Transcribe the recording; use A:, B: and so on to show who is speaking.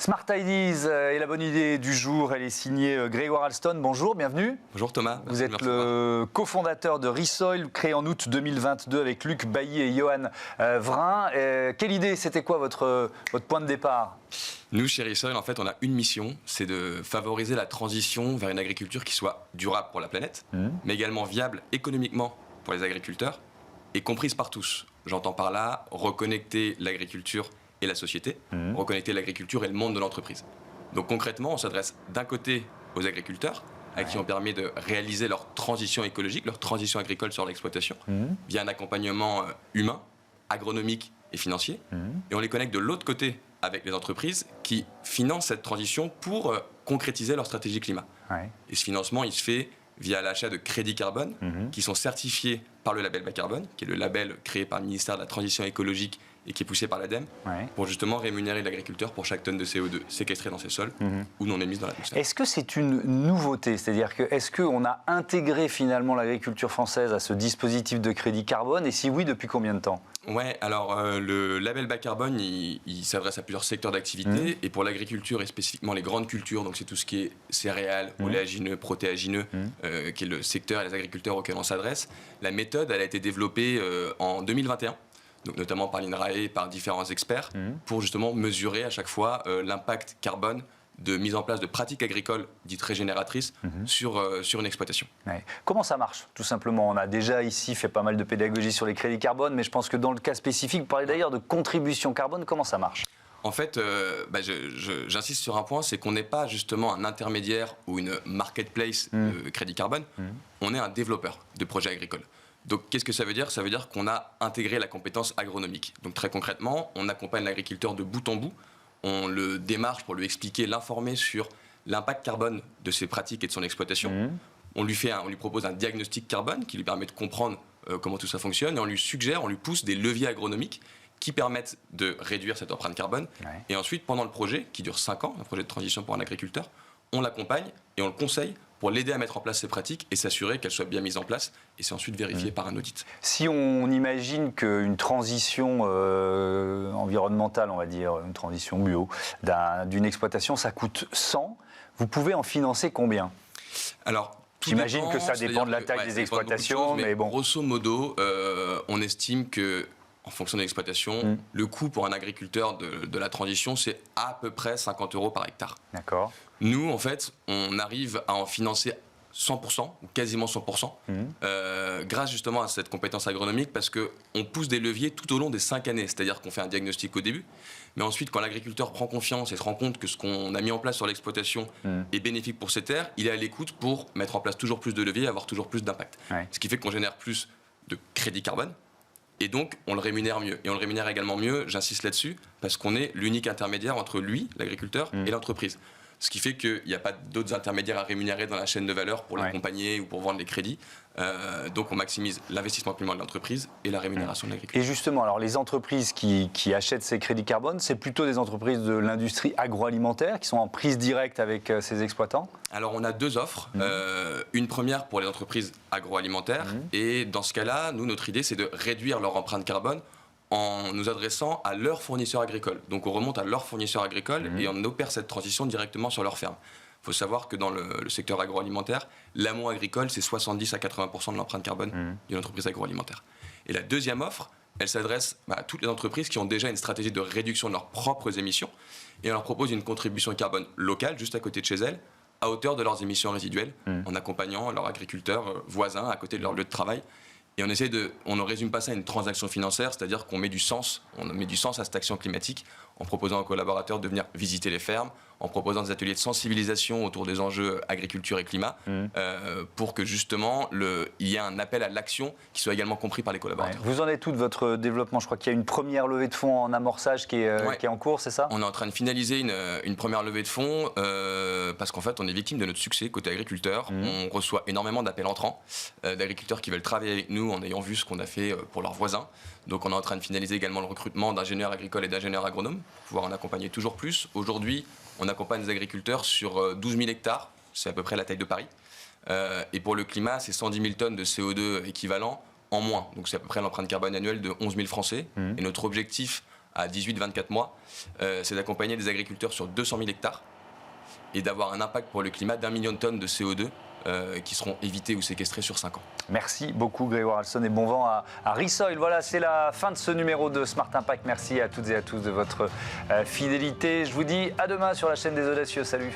A: Smart Ideas est la bonne idée du jour. Elle est signée Grégoire Alston. Bonjour, bienvenue.
B: Bonjour Thomas.
A: Vous êtes le cofondateur de Resoil, créé en août 2022 avec Luc Bailly et Johan Vrin. Quelle idée, c'était quoi votre point de départ ?
B: Nous, chez Resoil, en fait, on a une mission, c'est de favoriser la transition vers une agriculture qui soit durable pour la planète, mais également viable économiquement pour les agriculteurs et comprise par tous. J'entends par là reconnecter l'agriculture et la société, reconnecter l'agriculture et le monde de l'entreprise. Donc concrètement, on s'adresse d'un côté aux agriculteurs, à qui on permet de réaliser leur transition écologique, leur transition agricole sur l'exploitation, via un accompagnement humain, agronomique et financier. Et on les connecte de l'autre côté avec les entreprises qui financent cette transition pour concrétiser leur stratégie climat. Et ce financement, il se fait via l'achat de crédits carbone qui sont certifiés par le label bas carbone, qui est le label créé par le ministère de la Transition écologique et qui est poussé par l'ADEME, pour justement rémunérer l'agriculteur pour chaque tonne de CO2 séquestrée dans ses sols ou non émise dans l'atmosphère.
A: Est-ce que c'est une nouveauté ? C'est-à-dire que est-ce qu'on a intégré finalement l'agriculture française à ce dispositif de crédit carbone ? Et si oui, depuis combien de temps ?
B: Ouais, alors le label bas carbone, il s'adresse à plusieurs secteurs d'activité. Et pour l'agriculture et spécifiquement les grandes cultures, donc c'est tout ce qui est céréales, oléagineux, protéagineux, qui est le secteur et les agriculteurs auxquels on s'adresse. La méthode, elle a été développée en 2021. Donc notamment par l'INRAE, par différents experts, pour justement mesurer à chaque fois l'impact carbone de mise en place de pratiques agricoles dites régénératrices sur une exploitation.
A: Comment ça marche, tout simplement ? On a déjà ici fait pas mal de pédagogie sur les crédits carbone, mais je pense que dans le cas spécifique, vous parlez d'ailleurs de contribution carbone, comment ça marche ?
B: En fait, j'insiste sur un point, c'est qu'on n'est pas justement un intermédiaire ou une marketplace de crédit carbone, on est un développeur de projets agricoles. Donc, qu'est-ce que ça veut dire ? Ça veut dire qu'on a intégré la compétence agronomique. Donc, très concrètement, on accompagne l'agriculteur de bout en bout. On le démarche pour lui expliquer, l'informer sur l'impact carbone de ses pratiques et de son exploitation. On lui propose un diagnostic carbone qui lui permet de comprendre comment tout ça fonctionne. Et on lui suggère, on lui pousse des leviers agronomiques qui permettent de réduire cette empreinte carbone. Et ensuite, pendant le projet, qui dure 5 ans, un projet de transition pour un agriculteur, on l'accompagne et on le conseille pour l'aider à mettre en place ces pratiques et s'assurer qu'elles soient bien mises en place. Et c'est ensuite vérifié par un audit.
A: Si on imagine qu'une transition environnementale, on va dire, une transition bio, d'une exploitation, ça coûte 100, vous pouvez en financer combien ?
B: Alors,
A: j'imagine que ça dépend de la taille des exploitations, mais bon.
B: Grosso modo, on estime que, en fonction de l'exploitation, le coût pour un agriculteur de la transition, c'est à peu près 50 € par hectare.
A: D'accord.
B: Nous, en fait, on arrive à en financer 100%, ou quasiment 100%, grâce justement à cette compétence agronomique, parce qu'on pousse des leviers tout au long des 5 années. C'est-à-dire qu'on fait un diagnostic au début, mais ensuite, quand l'agriculteur prend confiance et se rend compte que ce qu'on a mis en place sur l'exploitation est bénéfique pour ses terres, il est à l'écoute pour mettre en place toujours plus de leviers et avoir toujours plus d'impact. Ce qui fait qu'on génère plus de crédit carbone. Et donc, on le rémunère mieux. Et on le rémunère également mieux, j'insiste là-dessus, parce qu'on est l'unique intermédiaire entre lui, l'agriculteur, et l'entreprise. Ce qui fait qu'il n'y a pas d'autres intermédiaires à rémunérer dans la chaîne de valeur pour l'accompagner ou pour vendre les crédits. Donc, on maximise l'investissement climat de l'entreprise et la rémunération de l'agriculteur.
A: Et justement, alors les entreprises qui achètent ces crédits carbone, c'est plutôt des entreprises de l'industrie agroalimentaire qui sont en prise directe avec ces exploitants ?
B: Alors, on a 2 offres. Une première pour les entreprises agroalimentaires. Et dans ce cas-là, nous, notre idée, c'est de réduire leur empreinte carbone en nous adressant à leurs fournisseurs agricoles. Donc on remonte à leurs fournisseurs agricoles et on opère cette transition directement sur leur ferme. Il faut savoir que dans le secteur agroalimentaire, l'amont agricole, c'est 70 à 80% de l'empreinte carbone d'une entreprise agroalimentaire. Et la deuxième offre, elle s'adresse à toutes les entreprises qui ont déjà une stratégie de réduction de leurs propres émissions et on leur propose une contribution carbone locale, juste à côté de chez elles, à hauteur de leurs émissions résiduelles, en accompagnant leurs agriculteurs voisins à côté de leur lieu de travail. Et on ne résume pas ça à une transaction financière, c'est-à-dire qu'on met du sens à cette action climatique en proposant aux collaborateurs de venir visiter les fermes, en proposant des ateliers de sensibilisation autour des enjeux agriculture et climat, pour que justement il y ait un appel à l'action qui soit également compris par les collaborateurs.
A: Vous en êtes tout de votre développement ? Je crois qu'il y a une première levée de fonds en amorçage qui est en cours, c'est ça ?
B: On est en train de finaliser une première levée de fonds parce qu'en fait on est victime de notre succès côté agriculteur. On reçoit énormément d'appels entrants d'agriculteurs qui veulent travailler avec nous en ayant vu ce qu'on a fait pour leurs voisins. Donc on est en train de finaliser également le recrutement d'ingénieurs agricoles et d'ingénieurs agronomes pour pouvoir en accompagner toujours plus. Aujourd'hui, on accompagne des agriculteurs sur 12 000 hectares, c'est à peu près la taille de Paris. Et pour le climat, c'est 110 000 tonnes de CO2 équivalent en moins. Donc c'est à peu près l'empreinte carbone annuelle de 11 000 Français. Et notre objectif à 18-24 mois, c'est d'accompagner des agriculteurs sur 200 000 hectares et d'avoir un impact pour le climat d'1 million de tonnes de CO2 qui seront évitées ou séquestrées sur 5 ans.
A: Merci beaucoup Grégoire Alson et bon vent à Resoil. Voilà, c'est la fin de ce numéro de Smart Impact. Merci à toutes et à tous de votre fidélité. Je vous dis à demain sur la chaîne des Audacieux. Salut.